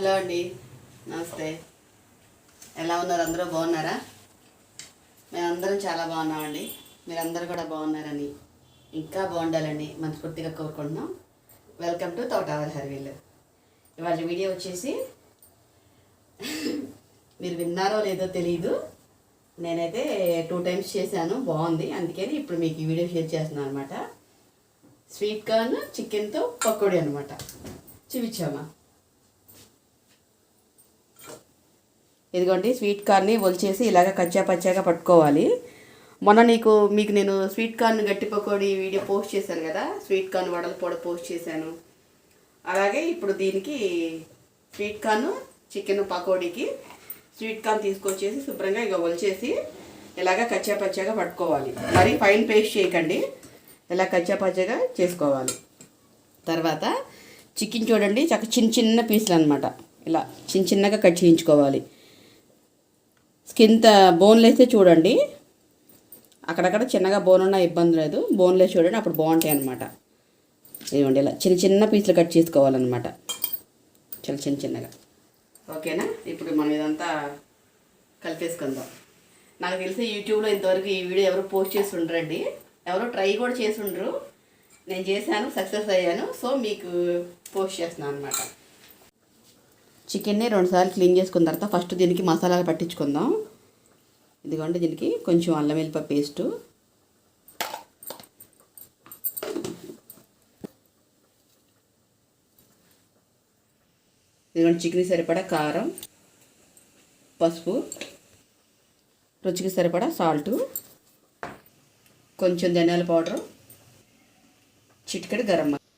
Hello అండి, నమస్తే. ఎలా ఉన్నారు? అందరూ బాగున్నారా? మేమందరం చాలా బాగున్నామండి. మీరందరూ కూడా బాగున్నారని, ఇంకా బాగుండాలని మనస్ఫూర్తిగా కోరుకుంటున్నాం. వెల్కమ్ టు తోటవర్ హర్వీల్. ఇవాళ వీడియో వచ్చేసి మీరు విన్నారో లేదో తెలియదు, నేనైతే 2 టైమ్స్ చేశాను, బాగుంది. అందుకని ఇప్పుడు మీకు ఈ వీడియో షేర్ చేస్తున్నాను అనమాట. స్వీట్ కార్న్ చికెన్తో పకోడీ అనమాట. చూపించామా? ఇదిగోండి, స్వీట్ కార్న్ని ఒలిచేసి ఇలాగ కచ్చా పచ్చాగా పట్టుకోవాలి. మొన్న మీకు నేను స్వీట్ కార్న్ గట్టి పకోడీ వీడియో పోస్ట్ చేశాను కదా, స్వీట్ కార్న్ వడల పొడ పోస్ట్ చేశాను. అలాగే ఇప్పుడు దీనికి స్వీట్ కార్న్ చికెన్ పకోడీకి స్వీట్ కార్న్ తీసుకొచ్చేసి శుభ్రంగా ఇక ఒలిచేసి ఇలాగ కచ్చా పచ్చాగా పట్టుకోవాలి. మరి ఫైన్ పేస్ట్ చేయకండి, ఇలా కచ్చా పచ్చాగా చేసుకోవాలి. తర్వాత చికెన్ చూడండి, చిన్న చిన్న పీసులు అనమాట, ఇలా చిన్నగా కట్ చేయించుకోవాలి. స్కిన్ బోన్లెస్ చూడండి, అక్కడక్కడ చిన్నగా బోన్ ఉన్న ఇబ్బంది లేదు, బోన్లెస్ చూడండి, అప్పుడు బాగుంటాయి అనమాట. ఇదిగోండి, ఇలా చిన్న పీసులు కట్ చేసుకోవాలన్నమాట, చాలా చిన్నగా. ఓకేనా? ఇప్పుడు మనం ఇదంతా కలిపేసుకుందాం. నాకు తెలిసి యూట్యూబ్లో ఇంతవరకు ఈ వీడియో ఎవరు పోస్ట్ చేసి ఉండరండి, ఎవరు ట్రై కూడా చేసి ఉండరు. నేను చేశాను, సక్సెస్ అయ్యాను, సో మీకు పోస్ట్ చేస్తున్నాను అనమాట. చికెన్ని 2 సార్లు క్లీన్ చేసుకున్న తర్వాత ఫస్ట్ దీనికి మసాలాలు పట్టించుకుందాం. ఇదిగోండి, దీనికి కొంచెం అల్లం వెల్లిపాయ పేస్టు, ఇదిగోండి చికెన్కి సరిపడా కారం, పసుపు, రుచికి సరిపడా సాల్టు, కొంచెం ధనియాల పౌడరు, చిటికెడు గరం మసాలా,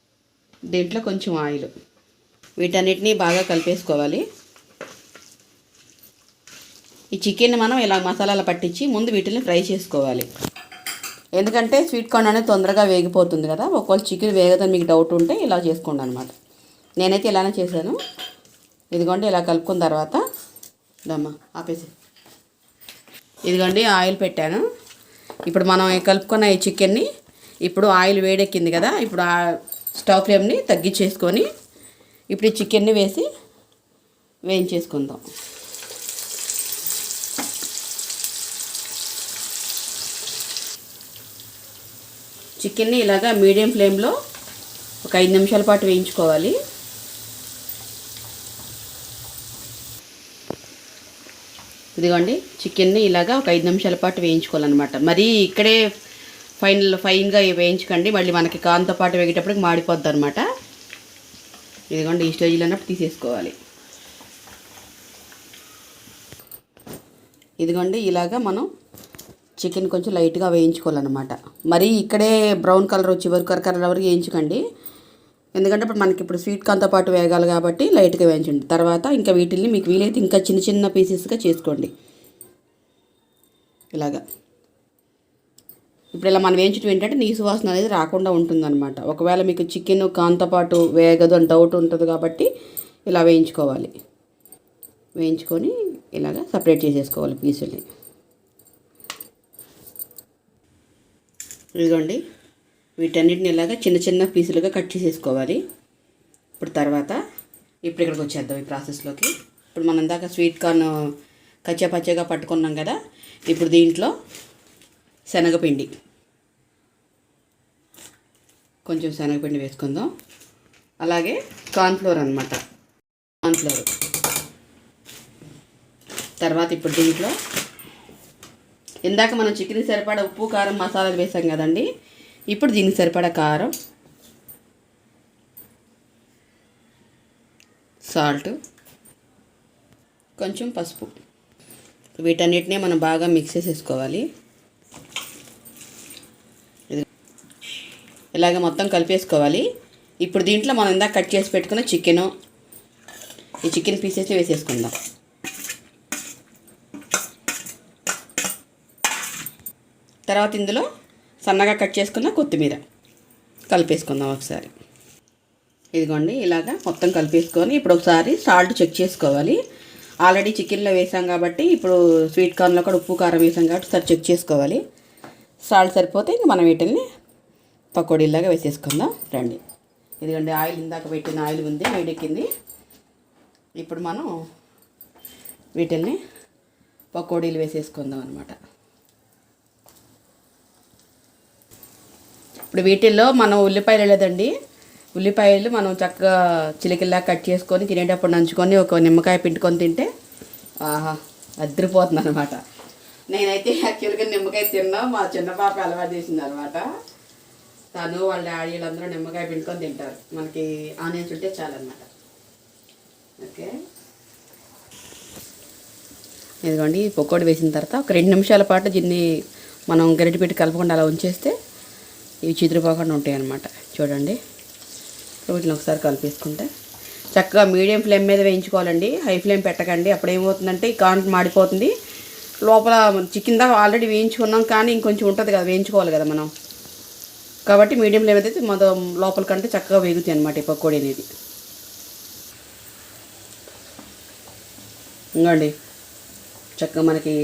దీంట్లో కొంచెం ఆయిల్. వీటన్నిటిని బాగా కలిపేసుకోవాలి. ఈ చికెన్ మనం ఇలా మసాలాలు పట్టించి ముందు వీటిని ఫ్రై చేసుకోవాలి. ఎందుకంటే స్వీట్ కార్న్ అనేది తొందరగా వేగిపోతుంది కదా. ఒకవేళ చికెన్ వేగదని మీకు డౌట్ ఉంటే ఇలా చేసుకోండి అనమాట. నేనైతే ఇలానే చేశాను. ఇదిగోండి, ఇలా కలుపుకున్న తర్వాత ఆపేసి ఇదిగోండి ఆయిల్ పెట్టాను. ఇప్పుడు మనం కలుపుకున్న ఈ చికెన్ని ఇప్పుడు ఆయిల్ వేడెక్కింది కదా, ఇప్పుడు ఆ స్టవ్ ఫ్లేమ్ని తగ్గించేసుకొని ఇప్పుడు ఈ చికెన్ని వేసి వేయించేసుకుందాం. చికెన్ని ఇలాగా మీడియం ఫ్లేమ్లో ఒక 5 నిమిషాల పాటు వేయించుకోవాలి. ఇదిగోండి, చికెన్ని ఇలాగా ఒక 5 నిమిషాల పాటు వేయించుకోవాలన్నమాట. మరీ ఇక్కడే ఫైన్గా వేయించకండి, మళ్ళీ మనకి కాన్తో పాటు వేగేటప్పటికి మాడిపోద్ది అనమాట. ఇదిగోండి, ఈ స్టేజ్లో అన్నప్పుడు తీసేసుకోవాలి. ఇదిగోండి, ఇలాగా మనం చికెన్ కొంచెం లైట్గా వేయించుకోవాలన్నమాట. మరీ ఇక్కడే బ్రౌన్ కలర్ వచ్చి కలర్ వరకు వేయించకండి, ఎందుకంటే ఇప్పుడు స్వీట్ కార్న్తో పాటు వేగాలి కాబట్టి లైట్గా వేయించండి. తర్వాత ఇంకా వీటిల్ని మీకు వీలైతే ఇంకా చిన్న పీసెస్గా చేసుకోండి. ఇలాగా ఇప్పుడు ఇలా మనం వేయించడం ఏంటంటే నీసు వాసన అనేది రాకుండా ఉంటుందన్నమాట. ఒకవేళ మీకు చికెన్ కార్న్తో పాటు వేగదు అని డౌట్ ఉంటుంది కాబట్టి ఇలా వేయించుకోవాలి. వేయించుకొని ఇలాగా సపరేట్ చేసేసుకోవాలి పీసుల్ని. ఇదిగోండి, వీటన్నిటిని ఇలాగా చిన్న పీసులుగా కట్ చేసేసుకోవాలి. ఇప్పుడు ఇక్కడికి వచ్చేద్దాం ఈ ప్రాసెస్లోకి. ఇప్పుడు మనం ఇందాక స్వీట్ కార్న్ కచ్చా పచ్చగా పట్టుకున్నాం కదా, ఇప్పుడు దీంట్లో శనగపిండి, కొంచెం శనగపిండి వేసుకుందాం. అలాగే కార్న్ఫ్లోర్ అనమాట, కార్న్ఫ్లోర్. తర్వాత ఇప్పుడు దీంట్లో ఇందాక మనం చికెన్కి సరిపడా ఉప్పు కారం మసాలాలు వేసాం కదండి, ఇప్పుడు దీనికి సరిపడా కారం, సాల్ట్, కొంచెం పసుపు, వీటన్నిటినీ మనం బాగా మిక్స్ చేసేసుకోవాలి. ఇలాగ మొత్తం కలిపేసుకోవాలి. ఇప్పుడు దీంట్లో మనం ఇందాక కట్ చేసి పెట్టుకున్న ఈ చికెన్ పీసెస్ని వేసేసుకుందాం. తర్వాత ఇందులో సన్నగా కట్ చేసుకున్న కొత్తిమీర కలిపేసుకుందాం ఒకసారి. ఇదిగోండి, ఇలాగా మొత్తం కలిపేసుకొని ఇప్పుడు ఒకసారి సాల్ట్ చెక్ చేసుకోవాలి. ఆల్రెడీ చికెన్లో వేసాం కాబట్టి, ఇప్పుడు స్వీట్ కార్న్లో కూడా ఉప్పు కారం వేసాం కాబట్టి ఒకసారి చెక్ చేసుకోవాలి. సాల్ట్ సరిపోతే ఇంక మనం వీటిని పకోడీలాగా వేసేసుకుందాం రండి. ఇదిగోండి, ఆయిల్ ఇందాక పెట్టిన ఆయిల్ ఉంది, వేడెక్కింది. ఇప్పుడు మనం వీటిల్ని పకోడీలు వేసేసుకుందాం అనమాట. ఇప్పుడు వీటిల్లో మనం ఉల్లిపాయలు లేదండి, ఉల్లిపాయలు మనం చక్కగా చిలికిల్లా కట్ చేసుకొని తినేటప్పుడు నంచుకొని ఒక నిమ్మకాయ పిండుకొని తింటే ఆహా అద్దరిపోతుంది అనమాట. నేనైతే యాక్చువల్గా నిమ్మకాయ తిన్నా, మా చిన్న పాప అలవాటు చేసింది అనమాట. తను వాళ్ళ డాడీ వీళ్ళందరూ నిమ్మకాయ పిండుకొని తింటారు, మనకి ఆనియన్స్ ఉంటే చాలన్నమాట. ఓకే, ఇదిగోండి పకోడీ వేసిన తర్వాత ఒక 2 నిమిషాల పాటు దీన్ని మనం గరిటె పెట్టి కలపకుండా అలా ఉంచేస్తే ఇవి చిదిరిపోకుండా ఉంటాయి అన్నమాట. చూడండి, వీటిని ఒకసారి కలిపేసుకుంటే చక్కగా మీడియం ఫ్లేమ్ మీద వేయించుకోవాలండి, హై ఫ్లేమ్ పెట్టకండి. అప్పుడు ఏమవుతుందంటే ఈ కార్న్ మాడిపోతుంది. లోపల చికెన్ దా ఆల్రెడీ వేయించుకున్నాం, కానీ ఇంకొంచెం ఉంటుంది కదా, వేయించుకోవాలి కదా మనం. కాబట్టి మీడియం ఫ్లేమ్ అయితే మొత్తం లోపల కంటే చక్కగా వేగుతాయి అన్నమాట ఈ పకోడీ అనేది. ఇంకోండి చక్కగా మనకి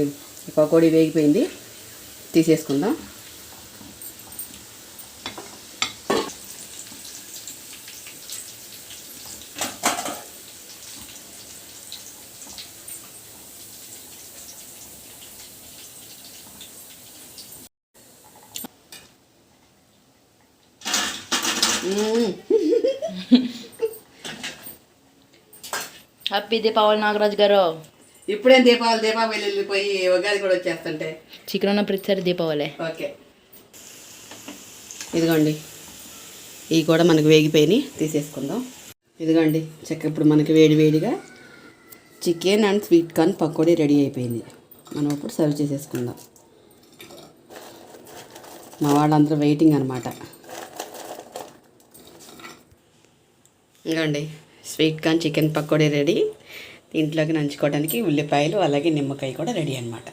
ఈ పకోడీ వేగిపోయింది, తీసేసుకుందాం. హ్యాపీ దీపావళి నాగరాజు గారు. ఇప్పుడేం దీపావళి వెళ్ళిపోయి ఉగాది కూడా వచ్చేస్తుంటే చికెన్ ఉన్న ప్రతిసారి దీపావళి. ఓకే, ఇదిగోండి ఇవి కూడా మనకి వేగిపోయినాయి, తీసేసుకుందాం. ఇదిగోండి చక్క ఇప్పుడు మనకి వేడివేడిగా chicken and sweet corn pakodi ready అయిపోయింది. మనం ఇప్పుడు సర్వ్ చేసేసుకుందాం. మా వాళ్ళందరూ వెయిటింగ్ అనమాట. ఇదిగోండి sweet corn chicken pakodi ready. దీంట్లోకి నంచుకోవడానికి ఉల్లిపాయలు అలాగే నిమ్మకాయ కూడా రెడీ అనమాట.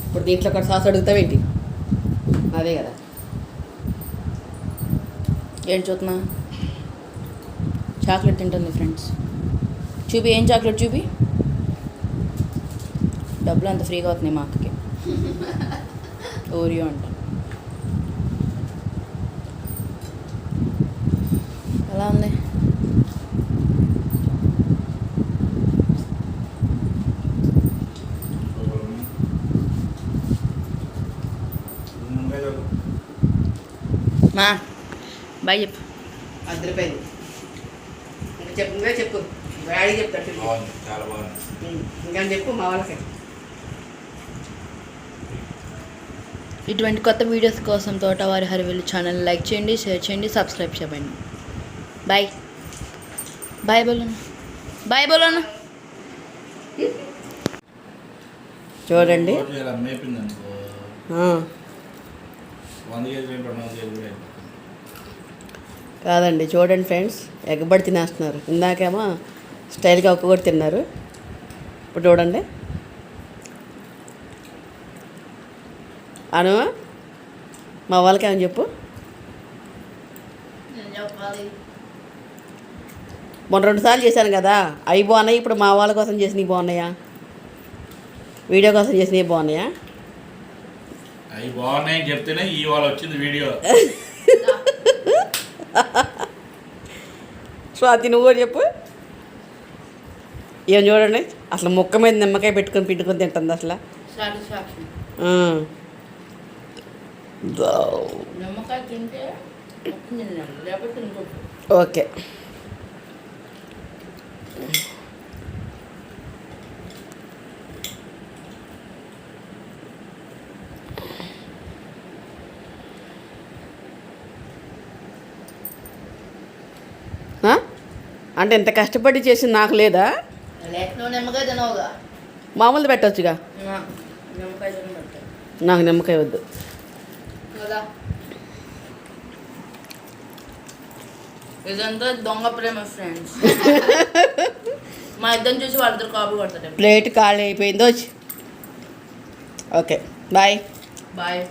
ఇప్పుడు దీంట్లో ఒక సాస్ అడుగుతావేంటి? అదే కదా, ఏం చూస్తున్నా? చాక్లెట్ తింటుంది ఫ్రెండ్స్. చూపి, ఏం చాక్లెట్ చూపి. డబ్బులు అంత ఫ్రీగా అవుతున్నాయి మా అక్కకి. ఓరియో అంట. ఎలా ఉంది? మా బాయ్ చెప్పు. అద్దరిపోయింది. ఇంకా చెప్పు, నువ్వే చెప్పు, డాడీ చెప్తాడు. చాలా బాగుంది. ఇంకా చెప్పు మా వాళ్ళకి. ఇటువంటి కొత్త వీడియోస్ కోసం తోటవారి హరివేలు ఛానల్ లైక్ చేయండి, షేర్ చేయండి, సబ్స్క్రైబ్ చేయండి. బాయ్ బాయ్ బోలోనా, బాయ్ బోలోనా. చూడండి, కాదండి చూడండి ఫ్రెండ్స్, ఎగ్గబడి తినేస్తున్నారు. ఇందాకేమో స్టైల్గా ఒక్కొక్కటి తిన్నారు, ఇప్పుడు చూడండి. అను మా వాళ్ళకి ఏమని చెప్పు. మొన్న 2 సార్లు చేశాను కదా, అవి బాగున్నాయి. ఇప్పుడు మా వాళ్ళ కోసం చేసినవి బాగున్నాయా, వీడియో కోసం చేసినవి బాగున్నాయా? అవి బాగున్నాయని చెప్తేనే ఇవాళ వచ్చింది వీడియో. స్వాతి నువ్వు కూడా చెప్పు. ఏం చూడండి, అసలు ముక్క మీద నిమ్మకాయ పిండుకొని తింటుంది అసలు. ఓకే, అంటే ఇంత కష్టపడి చేసి నాకు లేదా? మామూలు పెట్టవచ్చుగా. నాకు నిమ్మకాయ వద్దు. ఇదంతా దొంగ ప్రేమ ఫ్రెండ్స్. మా ఇద్దరు చూసి వాళ్ళిద్దరు కాపీ కొడతారు. ప్లేట్ ఖాళీ అయిపోయిందో. Okay bye. బాయ్.